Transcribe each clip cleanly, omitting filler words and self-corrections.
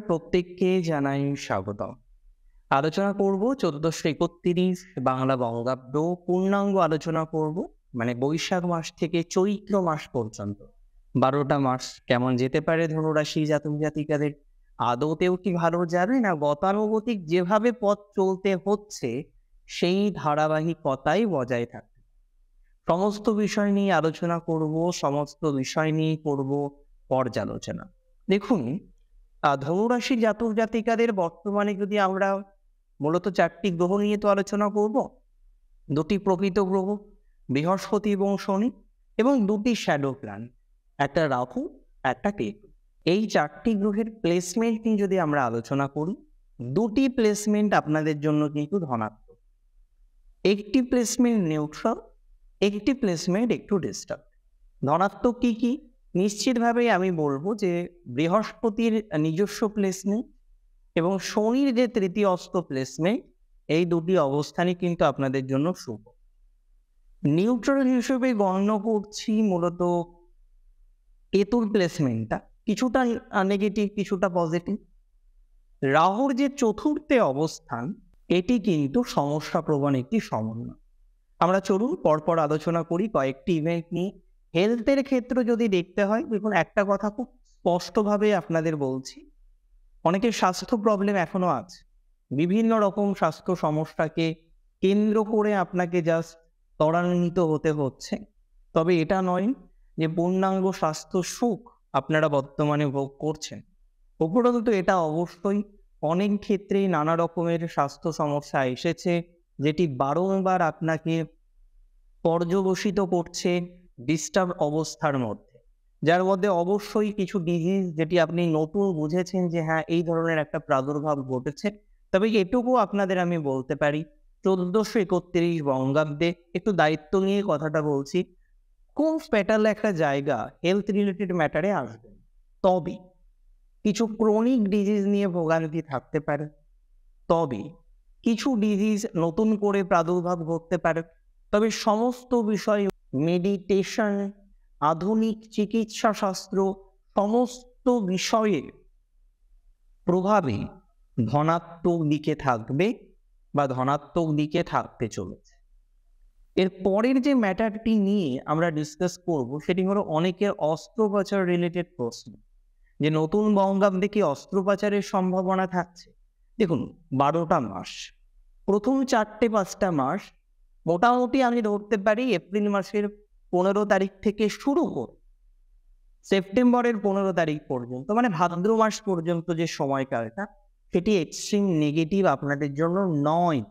প্রত্যেককে জানাই স্বাগত। আলোচনা করব ১৪৩১ বাংলা বঙ্গাব্দ পূর্ণাঙ্গ আলোচনা করব, মানে বৈশাখ মাস থেকে চৈত্র মাস পর্যন্ত ১২টা মাস কেমন যেতে পারে ধনুরাশি জাতক জাতিকাদের, আদতেও কি ভালো যাবে না গতানুগতিক যেভাবে পথ চলতে হচ্ছে সেই ধারাবাহিকতাই বজায় থাকবে। সমস্ত বিষয় নিয়ে আলোচনা করব, সমস্ত বিষয় নিয়ে করব পর্যালোচনা। দেখুন, ধনুরাশি জাতক জাতিকাদের বর্তমানে যদি আমরা মূলত ৪টি গ্রহ নিয়ে তো আলোচনা করব। ২টি প্রকৃত গ্রহ বৃহস্পতি এবং শনি, এবং ২টি শ্যাডো প্ল্যানেট, একটা রাহু একটা কেতু। এই ৪টি গ্রহের প্লেসমেন্ট নিয়ে যদি আমরা আলোচনা করি, ২টি প্লেসমেন্ট আপনাদের জন্য কিন্তু ধনাত্মক, একটি প্লেসমেন্ট নিউট্রাল, একটি প্লেসমেন্ট একটু ডিস্টার্ব। ধনাত্মক কি কি? নিশ্চিতভাবেই আমি বলবো যে বৃহস্পতির নিজস্ব প্লেসমেন্ট এবং শনির যে তৃতীয়স্থ প্লেসমেন্ট, এই দুটি অবস্থানই কিন্তু আপনাদের জন্য শুভ। নিউট্রাল হিসেবে গণ্য করছি মূলত কেতুর প্লেসমেন্টটা, কিছুটা নেগেটিভ কিছুটা পজিটিভ। রাহুর যে চতুর্থে অবস্থান, এটি কিন্তু সমস্যা প্রবণ একটি সমন্বয়। আমরা চলুন পরপর আলোচনা করি কয়েকটি ইভেন্ট নিয়ে। হেলথের ক্ষেত্রে যদি দেখতে হয়, দেখুন একটা কথা খুব স্পষ্টভাবে আপনাদের বলছি, অনেকের স্বাস্থ্য প্রবলেম এখনো আছে। বিভিন্ন রকম স্বাস্থ্য সমস্যাকে কেন্দ্র করে আপনাকে জাস্ট ত্বরান্বিত হতে হচ্ছে। তবে এটা নয় যে পূর্ণাঙ্গ স্বাস্থ্য সুখ আপনারা বর্তমানে ভোগ করছেন। উপরন্তু এটা অবশ্যই অনেক ক্ষেত্রেই নানা রকমের স্বাস্থ্য সমস্যা এসেছে, যেটি বারংবার আপনাকে পর্যবসিত করছে ডিস্টার্ব অবস্থার মধ্যে, যার মধ্যে অবশ্যই কিছু ডিজিজ যেটি আপনি নতুন বুঝেছেন যে হ্যাঁ এই ধরনের একটা প্রাদুর্ভাব ঘটেছে। তবে এটুকু আপনাদের আমি বলতে পারি, ১৪৩১ বঙ্গাব্দে একটু দায়িত্ব নিয়ে কথাটা বলছি, খুব ফ্যাটাল একটা জায়গা হেলথ রিলেটেড ম্যাটারে আসবে। তবে কিছু ক্রনিক ডিজিজ নিয়ে ভোগান্তি থাকতে পারে, তবে কিছু ডিজিজ নতুন করে প্রাদুর্ভাব ঘটতে পারে। তবে সমস্ত বিষয় মেডিটেশন, আধুনিক চিকিৎসা শাস্ত্র, সমস্ত বিষয়ে প্রভাবে ধনাত্মক দিকে থাকবে বা ধনাত্মক দিকে থাকতে চলেছে। এর পরের যে ম্যাটারটি নিয়ে আমরা ডিসকাস করব, সেটি হলো অনেকের অস্ত্রোপচার রিলেটেড প্রশ্ন, যে নতুন বঙ্গাব্দে কি অস্ত্রোপচারের সম্ভাবনা থাকছে। দেখুন, ১২টা মাস, প্রথম ৪-৫টা মাস মোটামুটি আমি ধরতে পারি এপ্রিল মাসের ১৫ তারিখ থেকে শুরু করে সেপ্টেম্বরের ১৫ তারিখ পর্যন্ত, মানে ভাদ্র মাস পর্যন্ত যে সময়কালটা, সেটি এক্সট্রিম নেগেটিভ আপনাদের জন্য নয়।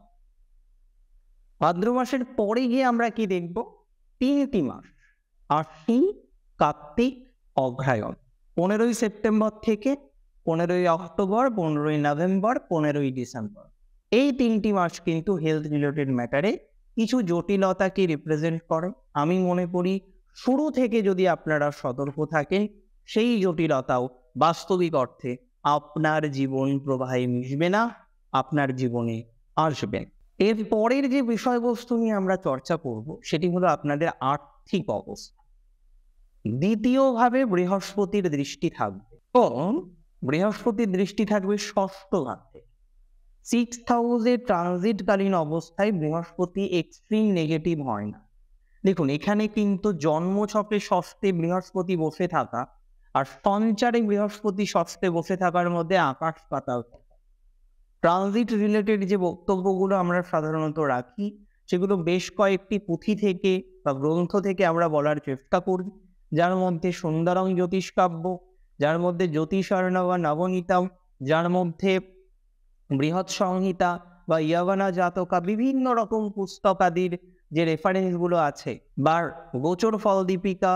ভাদ্র মাসের পরে গিয়ে আমরা কি দেখব? ৩টি মাস, আশ্বিন, কার্তিক, অগ্রহায়ণ, ১৫ই সেপ্টেম্বর থেকে ১৫ই অক্টোবর, ১৫ই নভেম্বর, ১৫ই ডিসেম্বর। এই ৩টি মাস কিন্তু হেলথ রিলেটেড ম্যাটারে কিছু জটিলতাকে রিপ্রেজেন্ট করে। আমি মনে করি শুরু থেকে যদি আপনারা সতর্ক থাকেন, সেই জটিলতাও বাস্তবিক অর্থে আপনার জীবন প্রবাহে মিশবে না, আপনার জীবনে আসবে। এর পরের যে বিষয়বস্তু নিয়ে আমরা চর্চা করব, সেটি হলো আপনাদের আর্থিক অবস্থা। দ্বিতীয়ভাবে বৃহস্পতির দৃষ্টি থাকবে, এবং বৃহস্পতির দৃষ্টি থাকবে ষষ্ঠ ভাব থেকে। 6th হাউসে ট্রানজিটকালীন অবস্থায় বৃহস্পতি এক্সট্রিম নেগেটিভ হয় না। দেখুন, এখানে কিন্তু জন্মছকে ষষ্ঠে বৃহস্পতি বসে থাকা আর সঞ্চারে বৃহস্পতি ষষ্ঠে বসে থাকার মধ্যে আকাশ পাতাল। ট্রানজিট রিলেটেড যে বক্তব্যগুলো আমরা সাধারণত রাখি, সেগুলো বেশ কয়েকটি পুঁথি থেকে বা গ্রন্থ থেকে আমরা বলার চেষ্টা করি, যার মধ্যে সুন্দরং জ্যোতিষকাব্য, যার মধ্যে জ্যোতিষার্ণব বা নবনীতম, যার মধ্যে বৃহৎ সংহিতা বা ইয়াবানা জাতকা, বিভিন্ন রকম পুস্তকাদির যে রেফারেন্সগুলো আছে, বা গোচর ফল দীপিকা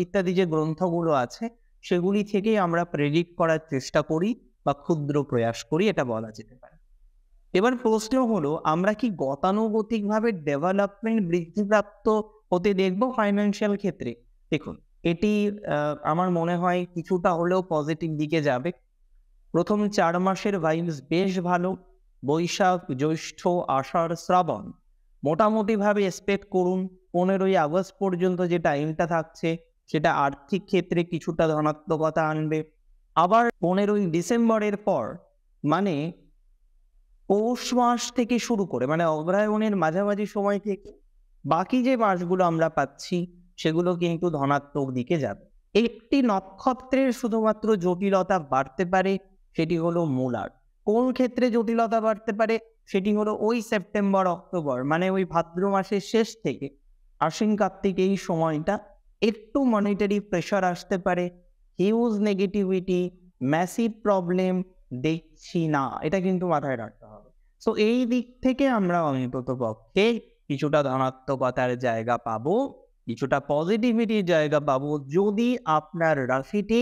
ইত্যাদি যে গ্রন্থগুলো আছে, সেগুলি থেকেই আমরা প্রেডিক্ট করার চেষ্টা করি বা ক্ষুদ্র প্রয়াস করি, এটা বলা যেতে পারে। এবার প্রশ্ন হলো, আমরা কি গতানুগতিকভাবে ডেভেলপমেন্ট বৃদ্ধিপ্রাপ্ত হতে দেখব ফাইন্যান্সিয়াল ক্ষেত্রে? দেখুন, এটি আমার মনে হয় কিছুটা হলেও পজিটিভ দিকে যাবে। প্রথম ৪ মাসের ভাইবস বেশ ভালো। বৈশাখ, জ্যৈষ্ঠ, আষাঢ়, শ্রাবণ মোটামুটিভাবে এক্সপেক্ট করুন। ১৫ই আগস্ট পর্যন্ত যে টাইমটা থাকছে, সেটা আর্থিক ক্ষেত্রে কিছুটা ধনাত্মকতা আনবে। আবার 15ই ডিসেম্বরের পর মানে পৌষ মাস থেকে শুরু করে মানে অগ্রহায়ণের মাঝামাঝি সময় থেকে বাকি যে মাসগুলো আমরা পাচ্ছি সেগুলো কিন্তু ধনাত্মক দিকে যাবে। একটি নক্ষত্রের শুধুমাত্র জটিলতা বাড়তে পারে, সেটি হলো মূলার। কোন ক্ষেত্রে জটিলতা বাড়তে পারে? সেটি হলো ওই সেপ্টেম্বর অক্টোবর মানে ওই ভাদ্র মাসের শেষ থেকে আশ্বিন কার্তিক এই সময়টা একটু মনিটারি প্রেশার আসতে পারে, হিউজ নেগেটিভিটি, ম্যাসিভ প্রবলেম দেখছি না, এটা কিন্তু মাথায় রাখতে হবে। সো এই দিক থেকে আমরা অন্তত পক্ষে কিছুটা ধনাত্মকতার জায়গা পাবো, কিছুটা পজিটিভিটির জায়গা পাবো যদি আপনার রাশিটি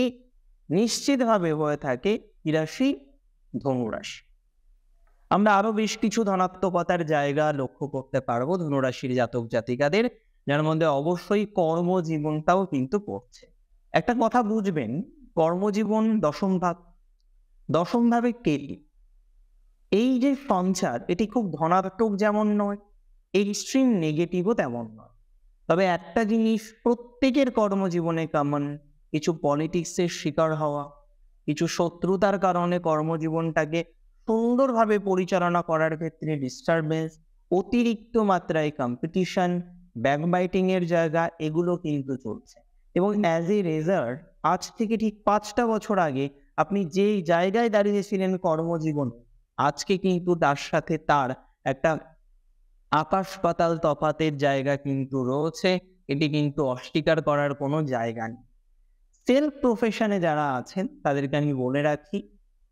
নিশ্চিতভাবে হয়ে থাকে কি রাশি? ধনুরাশি। আমরা আরো বেশ কিছু ধনাত্মকতার জায়গা লক্ষ্য করতে পারবো ধনুরাশির জাতক জাতিকাদের, যার মধ্যে অবশ্যই কর্মজীবনটাও কিন্তু পড়ছে। একটা কথা বুঝবেন, কর্মজীবন দশম ভাবে কেতু। এই যে সঞ্চার এটি খুব ধনাত্মক যেমন নয়, এক্সট্রিম নেগেটিভও তেমন নয়। তবে একটা জিনিস প্রত্যেকের কর্মজীবনে কমন, কিছু পলিটিক্সের শিকার হওয়া, কিছু শত্রুতার কারণে কর্মজীবনটাকে সুন্দরভাবে পরিচালনা করার ক্ষেত্রে ডিস্টারবেন্স, অতিরিক্ত মাত্রায় কম্পিটিশন, ব্যাকবাইটিং এর জায়গা, এগুলো কিন্তু চলছে। এবং অ্যাজ এ রেজাল্ট আজ থেকে ঠিক 5টা বছর আগে আপনি যেই জায়গায় দাঁড়িয়েছিলেন কর্মজীবন, আজকে কিন্তু তার সাথে তার একটা আকাশ পাতাল তফাতের জায়গা কিন্তু রয়েছে। এটি কিন্তু অস্বীকার করার কোনো জায়গা নেই। সেলফ প্রফেশনে যারা আছেন তাদেরকে আমি বলে রাখি,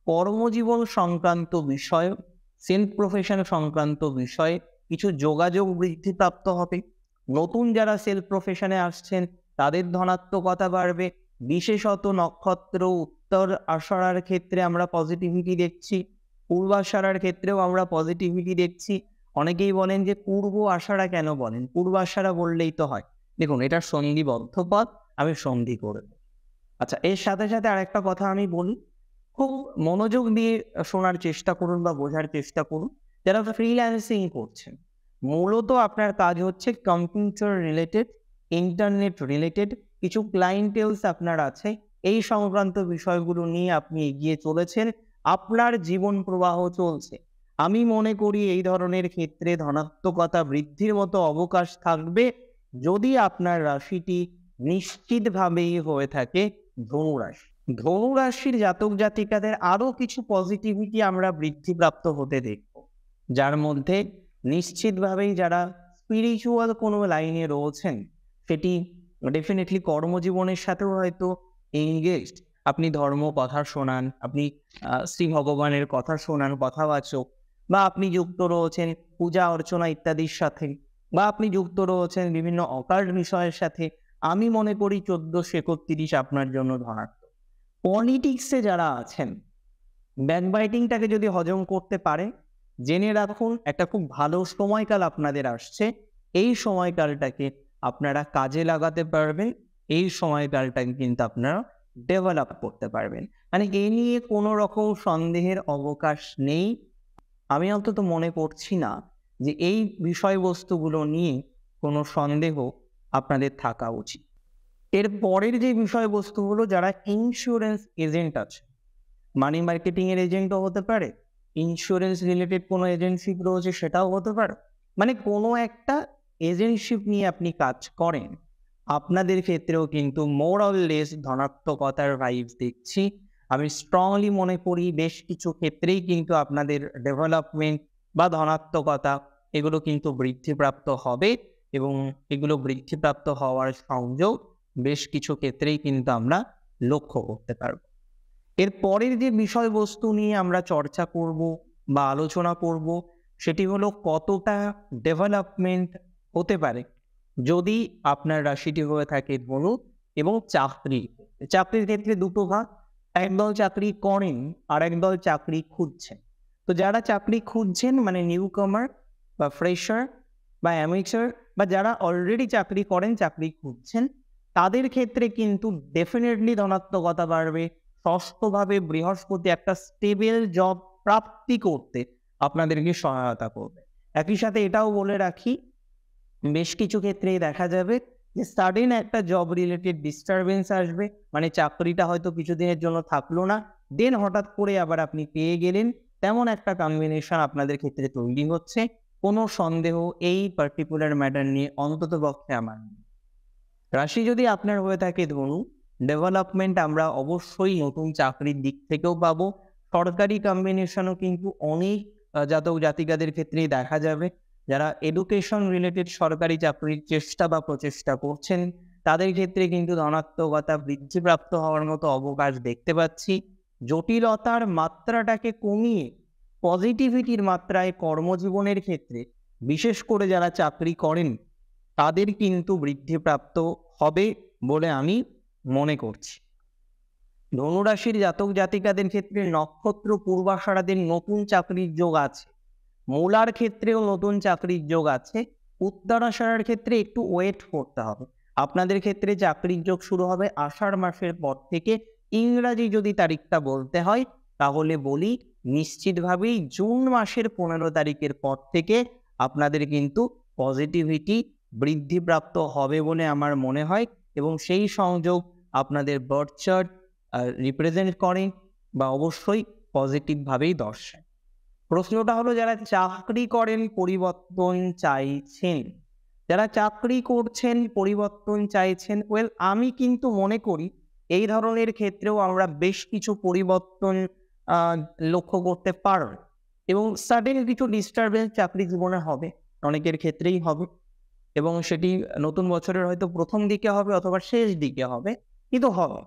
কর্মজীবন সংক্রান্ত বিষয়, সেলফ প্রফেশন সংক্রান্ত বিষয়ে কিছু যোগাযোগ বৃদ্ধিপ্রাপ্ত হবে। নতুন যারা সেলফ প্রফেশনে আসছেন তাদের ধনাত্মকতা বাড়বে। বিশেষত নক্ষত্র উত্তর আষাঢ়ার ক্ষেত্রে আমরা পজিটিভিটি দেখছি, পূর্বাষাঢ়ার ক্ষেত্রেও আমরা পজিটিভিটি দেখছি। অনেকেই বলেন যে পূর্ব আষাঢ়া কেন বলেন, পূর্বাষাঢ়া বললেই তো হয়। দেখুন, এটা সন্ধিবদ্ধ পদ, আমি সন্ধি করব। আচ্ছা, এর সাথে সাথে আরেকটা কথা আমি বলি, খুব মনোযোগ দিয়ে শোনার চেষ্টা করুন বা বোঝার চেষ্টা করুন। যারা ফ্রিল্যান্সিং করছেন, মূলত আপনার কাজ হচ্ছে কম্পিউটার রিলেটেড, ইন্টারনেট রিলেটেড কিছু ক্লায়েন্টেলস আপনার আছে, এই সংক্রান্ত বিষয়গুলো নিয়ে আপনি এগিয়ে চলেছেন, আপনার জীবন প্রবাহ চলছে। আমি মনে করি এই ধরনের ক্ষেত্রে ধনাত্মকতা বৃদ্ধির মতো অবকাশ থাকবে যদি আপনার রাশিটি নিশ্চিতভাবেই হয়ে থাকে ধনুরাশি। ধনুরাশির জাতক জাতিকাদের আরো কিছু পজিটিভিটি আমরা বৃদ্ধিপ্রাপ্ত হতে দেখব, যার মধ্যে নিশ্চিতভাবেই যারা স্পিরিচুয়াল কোনো লাইনে রয়েছেন সেটি ডেফিনেটলি কর্মজীবনের সাথেও হয়তো এনগেজড। আপনি ধর্ম কথা শোনান, আপনি শ্রী ভগবানের কথা শোনান, কথাবাচক, বা আপনি যুক্ত রয়েছেন পূজা অর্চনা ইত্যাদির সাথে, বা আপনি যুক্ত রয়েছেন বিভিন্ন অকাল্ট বিষয়ের সাথে, আমি মনে করি 1431 আপনার জন্য ধনাত্মক। পলিটিক্সে যারা আছেন, ব্যাকবাইটিংটাকে যদি হজম করতে পারে, জেনে রাখুন একটা খুব ভালো সময়কাল আপনাদের আসছে। এই সময়কালটাকে আপনারা কাজে লাগাতে পারবেন, এই সময়কালটাকে কিন্তু আপনারা ডেভেলপ করতে পারবেন। মানে এই নিয়ে কোনো রকম সন্দেহের অবকাশ নেই। আমি অন্তত মনে করছি না যে এই বিষয়বস্তুগুলো নিয়ে কোনো সন্দেহ আপনাদের থাকা উচিত। এর পরের যে বিষয়বস্তুগুলো, যারা ইন্স্যুরেন্স এজেন্ট আছে, মানি মার্কেটিং এর এজেন্টও হতে পারে, ইন্স্যুরেন্স রিলেটেড কোনো এজেন্টশিপ রয়েছে সেটাও হতে পারে, মানে কোনো একটা এজেন্টশিপ নিয়ে আপনি কাজ করেন, আপনাদের ক্ষেত্রেও কিন্তু মোর অর লেস ধনাত্মকতার ভাইবস দেখছি। আমি স্ট্রংলি মনে করি বেশ কিছু ক্ষেত্রেই কিন্তু আপনাদের ডেভেলপমেন্ট বা ধনাত্মকতা এগুলো কিন্তু বৃদ্ধিপ্রাপ্ত হবে, এবং এগুলো বৃদ্ধিপ্রাপ্ত হওয়ার সংযোগ বেশ কিছু ক্ষেত্রেই কিন্তু আমরা লক্ষ্য করতে পারব। এর পরের যে বিষয়বস্তু নিয়ে আমরা চর্চা করব বা আলোচনা করব সেটি হলো কতটা ডেভেলপমেন্ট হতে পারে যদি আপনার রাশিটি হয়ে থাকে ধনু, এবং চাকরির ক্ষেত্রে দুটো ভাগ, একদল চাকরি করেন আর একদল চাকরি খুঁজছেন। তো যারা চাকরি খুঁজছেন মানে নিউ কামার বা ফ্রেশার বা অ্যামেচার, বা যারা অলরেডি চাকরি করেন চাকরি খুঁজছেন, তাদের ক্ষেত্রে কিন্তু ডেফিনেটলি ধনাত্মকতা বাড়বে। ষষ্ঠভাবে বৃহস্পতি একটা স্টেবল জব প্রাপ্তি করতে আপনাদেরকে সহায়তা করবে। একই সাথে এটাও বলে রাখি, বেশ কিছু ক্ষেত্রেই দেখা যাবে যে সাডেন একটা জব রিলেটেড ডিস্টারবেন্স আসবে, মানে চাকরিটা হয়তো কিছুদিনের জন্য থাকলো না, দেন হঠাৎ করে আবার আপনি পেয়ে গেলেন, তেমন একটা কম্বিনেশন আপনাদের ক্ষেত্রে তৈরি হচ্ছে। কোনো সন্দেহ এই পার্টিকুলার ম্যাটার নিয়ে অন্তত পক্ষে আমার নেই। রাশি যদি আপনার হয়ে থাকে ধনু, ডেভেলপমেন্ট আমরা অবশ্যই নতুন চাকরির দিক থেকেও পাবো। সরকারি কম্বিনেশনও কিন্তু অনেক জাতক জাতিকাদের ক্ষেত্রেই দেখা যাবে। যারা এডুকেশন রিলেটেড সরকারি চাকরির চেষ্টা বা প্রচেষ্টা করছেন, তাদের ক্ষেত্রে কিন্তু ধনাত্মকতা বৃদ্ধিপ্রাপ্ত হওয়ার মতো অবকাশ দেখতে পাচ্ছি। জটিলতার মাত্রাটাকে কমিয়ে পজিটিভিটির মাত্রায় কর্মজীবনের ক্ষেত্রে, বিশেষ করে যারা চাকরি করেন, তাদের কিন্তু বৃদ্ধিপ্রাপ্ত হবে বলে আমি মনে করছি। ধনুরাশির জাতক জাতিকাদের ক্ষেত্রে নক্ষত্র পূর্বাষাঢ়াদের নতুন চাকরির যোগ আছে, মূলার ক্ষেত্রেও নতুন চাকরির যোগ আছে। উত্তরাষাঢ়ার ক্ষেত্রে একটু ওয়েট করতে হবে। আপনাদের ক্ষেত্রে চাকরির যোগ শুরু হবে আষাঢ় মাসের পর থেকে। ইংরাজি যদি তারিখটা বলতে হয় তাহলে বলি নিশ্চিতভাবেই জুন মাসের 15 তারিখের পর থেকে আপনাদের কিন্তু পজিটিভিটি বৃদ্ধিপ্রাপ্ত হবে বলে আমার মনে হয়, এবং সেই সংযোগ আপনাদের বার্থ চার্ট রিপ্রেজেন্ট করে বা অবশ্যই পজিটিভভাবেই দর্শায়। প্রশ্নটা হলো, যারা চাকরি করেন পরিবর্তন চাইছেন, যারা চাকরি করছেন পরিবর্তন চাইছেন, ওয়েল আমি কিন্তু মনে করি এই ধরনের ক্ষেত্রেও আমরা বেশ কিছু পরিবর্তন লক্ষ্য করতে পারব, এবং সাডেন কিছু ডিস্টারবেন্স চাকরি জীবনে হবে, অনেকের ক্ষেত্রেই হবে, এবং সেটি নতুন বছরের হয়তো প্রথম দিকে হবে অথবা শেষ দিকে হবে, কিন্তু হবে।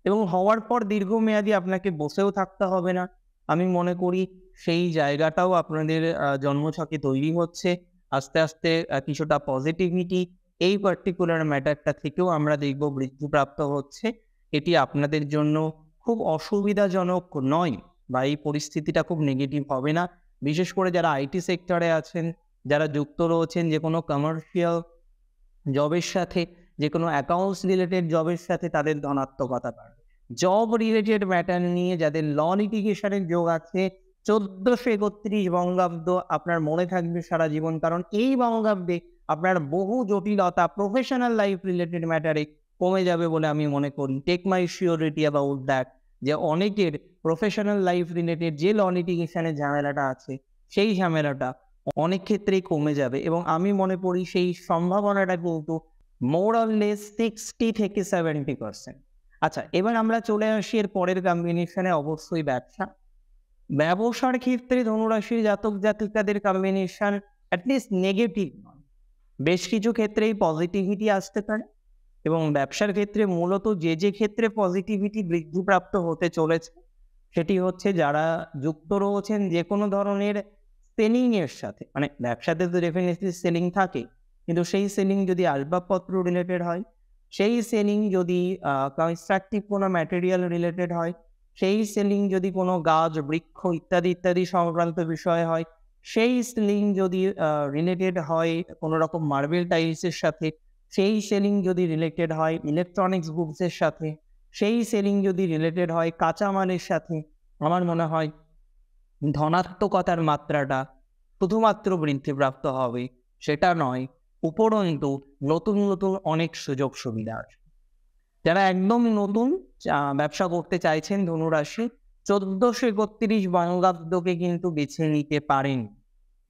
এবং হওয়ার পর দীর্ঘমেয়াদী আপনাকে বসেও থাকতে হবে না। আমি মনে করি সেই জায়গাটাও আপনাদের জন্মছকে তৈরি হচ্ছে। আস্তে আস্তে কিছুটা পজিটিভিটি এই পার্টিকুলার ম্যাটারটা থেকেও আমরা দেখব বৃদ্ধিপ্রাপ্ত হচ্ছে। এটি আপনাদের জন্য খুব অসুবিধাজনক নয়, বা এই পরিস্থিতিটা খুব নেগেটিভ হবে না। বিশেষ করে যারা আইটি সেক্টরে আছেন, যারা যুক্ত রয়েছেন যে কোনো কমার্শিয়াল জবের সাথে, যে কোনো অ্যাকাউন্টস রিলেটেড জবের সাথে, তাদের ধনাত্মকতা বাড়বে। জব রিলেটেড ম্যাটার নিয়ে যাদের ল লিটিগেশনের যোগ আছে, 1431 বঙ্গাব্দ আপনার মনে থাকবে সারা জীবন, কারণ এই বঙ্গাব্দে আপনার বহু জটিলতা প্রফেশনাল লাইফ রিলেটেড ম্যাটারে কমে যাবে বলে আমি মনে করি। Take my surety about that, যে অনেকের প্রফেশনাল লাইফ রিলেটেড যে ল লিটিগেশনের ঝামেলাটা আছে, সেই ঝামেলাটা অনেক ক্ষেত্রেই কমে যাবে, এবং আমি মনে করি সেই সম্ভাবনাটা কিন্তু মোর অর লেস 60 থেকে 70%। আচ্ছা, এবার আমরা চলে আসি এর পরের কম্বিনেশনে, অবশ্যই ব্যবসা। ব্যবসার ক্ষেত্রে ধনুরাশির জাতক জাতিকাদের কম্বিনেশন অ্যাটলিস্ট নেগেটিভ নয়, বেশ কিছু ক্ষেত্রেই পজিটিভিটি আসতে পারে। এবং ব্যবসার ক্ষেত্রে মূলত যে ক্ষেত্রে পজিটিভিটি বৃদ্ধিপ্রাপ্ত হতে চলেছে, সেটি হচ্ছে যারা যুক্ত রয়েছেন যে কোনো ধরনের সেলিং এর সাথে, মানে ব্যবসাতে তো ডেফিনেটলি সেলিং থাকে, কিন্তু সেই সেলিং যদি আসবাবপত্র রিলেটেড হয়, সেই সেলিং যদি কনস্ট্রাকটিভ কোনো ম্যাটেরিয়াল রিলেটেড হয়, সেই সেলিং যদি কোনো গাছ বৃক্ষ ইত্যাদি ইত্যাদি সংক্রান্ত বিষয় হয়, সেই সেলিং যদি রিলেটেড হয় কোনো রকম মার্বেল টাইলসের সাথে, সেই সেলিং যদি রিলেটেড হয় ইলেকট্রনিক্স গুডসের সাথে, সেই সেলিং যদি রিলেটেড হয় কাঁচামালের সাথে, আমার মনে হয় ধনাত্মকতার মাত্রাটা শুধুমাত্র বৃদ্ধিপ্রাপ্ত হবে সেটা নয়, উপরন্তু নতুন নতুন অনেক সুযোগ সুবিধা আছে। যারা একদম নতুন ব্যবসা করতে চাইছেন ধনুরাশি, 1431 বঙ্গাব্দকে কিন্তু বেছে নিতে পারেন।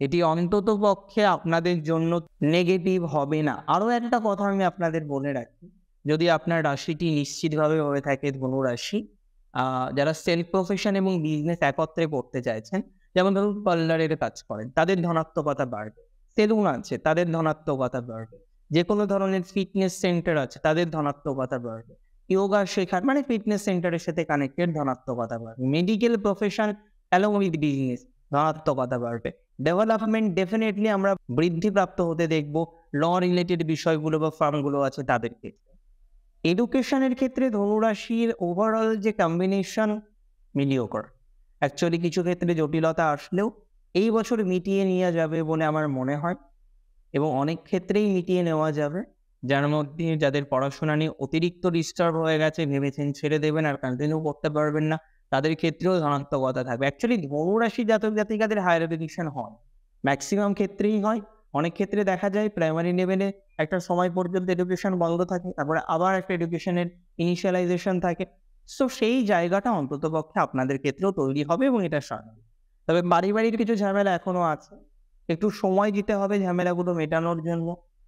এটি অন্তত পক্ষে আপনাদের জন্য নেগেটিভ হবে না। আরও একটা কথা আমি আপনাদের বলে রাখি, যদি আপনার রাশিটি নিশ্চিতভাবে হয়ে থাকে ধনুরাশি, যারা সেলফ প্রফেশন এবং বিজনেস একত্রে করতে চাইছেন, যেমন ধরুন পার্লারের কাজ করেন, তাদের ধনাত্মকতা বাড়বে। সেলুন আছে, তাদের ধনাত্মকতা বাড়বে। যে কোনো ধরনের ফিটনেস সেন্টার আছে, তাদের ধনাত্মকতা বাড়বে। ইয়োগা শেখার, মানে ফিটনেস সেন্টারের সাথে কানেক্টেড, ধনাত্মকতা বাড়বে। Medical profession along with business, ধনাত্মকতা বাড়বে। ডেভেলপমেন্ট ডেফিনেটলি আমরা বৃদ্ধিপ্রাপ্ত হতে দেখব ল রিলেটেড বিষয়গুলো বা ফার্মগুলো আছে তাদের ক্ষেত্রে। এডুকেশনের ক্ষেত্রে ধনুরাশির ওভারঅল যে কম্বিনেশন মিডিওকর, অ্যাকচুয়ালি কিছু ক্ষেত্রে জটিলতা আসলেও এই বছর মিটিয়ে নেওয়া যাবে বলে আমার মনে হয়, এবং অনেক ক্ষেত্রেই মিটিয়ে নেওয়া যাবে। যার মধ্যে যাদের পড়াশোনা নিয়ে অতিরিক্ত ডিস্টার্ব হয়ে গেছে, ভেবেছেন ছেড়ে দেবেন আর কন্টিনিউ করতে পারবেন না, তাদের ক্ষেত্রেও ধনাত্মকতা থাকবে। অ্যাকচুয়ালি ধনুরাশি জাতক জাতিকাদের হায়ার এডুকেশন হয়, ম্যাক্সিমাম ক্ষেত্রেই হয়, অনেক ক্ষেত্রে দেখা যায় প্রাইমারি লেভেলে একটা সময় পর্যন্ত এডুকেশন বন্ধ থাকে, তারপরে আবার একটা এডুকেশনের ইনিশিয়ালাইজেশন থাকে। সো সেই জায়গাটা অন্ততপক্ষে আপনাদের ক্ষেত্রেও তৈরি হবে এবং এটা স্বাভাবিক। তবে পারিবারিক কিছু ঝামেলা এখনো আছে। একটু সময় দিতে হবে ঝামেলাগুলো মেটানোর জন্য।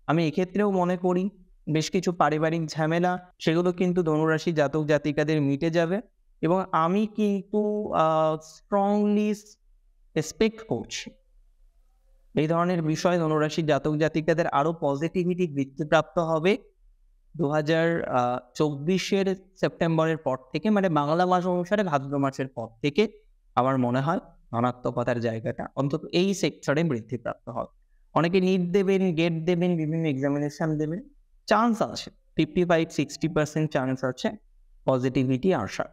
আমি এক্ষেত্রেও মনে করি বেশ কিছু পারিবারিক ঝামেলা সেগুলো কিন্তু ধনুরাশি জাতক জাতিকাদের মিটে যাবে এবং আমি কিন্তু স্ট্রংলি এক্সপেক্ট করছি এই ধরনের বিষয় ধনুরাশি জাতক জাতিকাদের আরো পজিটিভিটি বৃদ্ধিপ্রাপ্ত হবে 2024 সেপ্টেম্বরের পর থেকে, মানে বাংলা মাস অনুসারে ভাদ্র মাসের পর থেকে আমার মনে হয় ধনাত্মকতার জায়গাটা অন্তত এই সেক্টরে বৃদ্ধিপ্রাপ্ত হবে। অনেকে নিট দেবেন, গেট দেবেন, বিভিন্ন এক্সামিনেশন দেবেন, চান্স আছে 55-60% চান্স আছে পজিটিভিটি আসার।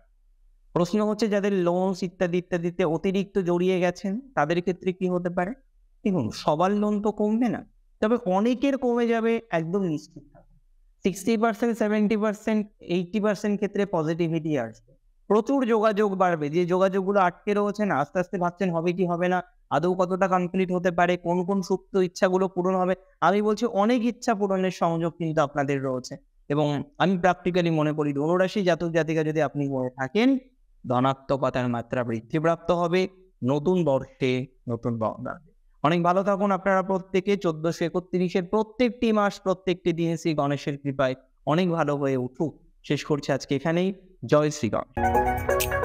প্রশ্ন হচ্ছে যাদের লোনস ইত্যাদি ইত্যাদিতে অতিরিক্ত জড়িয়ে গেছেন তাদের ক্ষেত্রে কি হতে পারে? দেখুন, সবার লোন তো কমবে না, তবে অনেকের কমে যাবে একদম নিশ্চিত থাকুন। 60%, 70%, 80% ক্ষেত্রে পজিটিভিটি আসবে। প্রচুর যোগাযোগ বাড়বে, যে যোগাযোগগুলো আটকে রয়েছে না, আস্তে আস্তে ভাবছেন হবে কি হবে না, আদৌ কতটা কমপ্লিট হতে পারে, কোন কোন সুপ্ত ইচ্ছাগুলো পূরণ হবে। আমি বলছি অনেক ইচ্ছা পূরণের সংযোগ কিন্তু আপনাদের রয়েছে এবং আমি প্র্যাকটিক্যালি মনে করি ধনুরাশি জাতক জাতিকা যদি আপনি হয়ে থাকেন, ধনাত্মকতার মাত্রা বৃদ্ধিপ্রাপ্ত হবে, নতুন বর্ষে নতুন বদল। অনেক ভালো থাকুন আপনারা প্রত্যেকে। 1431 প্রত্যেকটি মাস প্রত্যেকটি দিন শ্রী গণেশের কৃপায় অনেক ভালো হয়ে উঠুক। শেষ করছি আজকে এখানেই। জয় শ্রী গণেশ।